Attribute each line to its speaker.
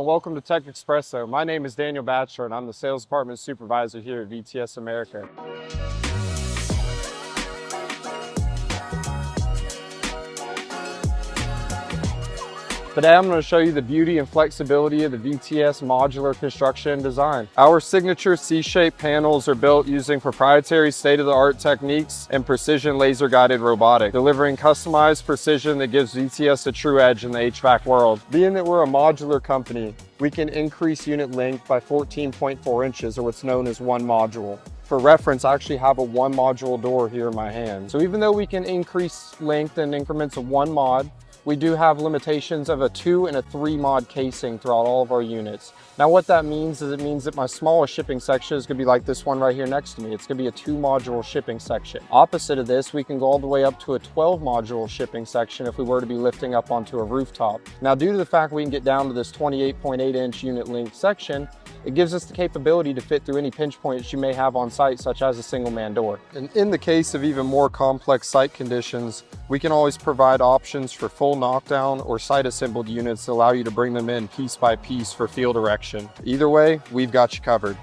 Speaker 1: and welcome to Tech Expresso. My name is Daniel Batchelor and I'm the Sales Department Supervisor here at VTS America. Today I'm going to show you the beauty and flexibility of the VTS Modular Construction and Design. Our signature C-shaped panels are built using proprietary state-of-the-art techniques and precision laser-guided robotics, delivering customized precision that gives VTS a true edge in the HVAC world. Being that we're a modular company, we can increase unit length by 14.4 inches, or what's known as one module. For reference, I actually have a one module door here in my hand. So even though we can increase length in increments of one mod, we do have limitations of a 2 and a 3 mod casing throughout all of our units. Now what that means is it means that my smallest shipping section is gonna be like this one right here next to me. It's gonna be a 2 module shipping section. Opposite of this, we can go all the way up to a 12 module shipping section if we were to be lifting up onto a rooftop. Now due to the fact we can get down to this 28.8 inch unit length section, it gives us the capability to fit through any pinch points you may have on site, such as a single man door. And in the case of even more complex site conditions, we can always provide options for full knockdown or site assembled units that allow you to bring them in piece by piece for field erection. Either way, we've got you covered.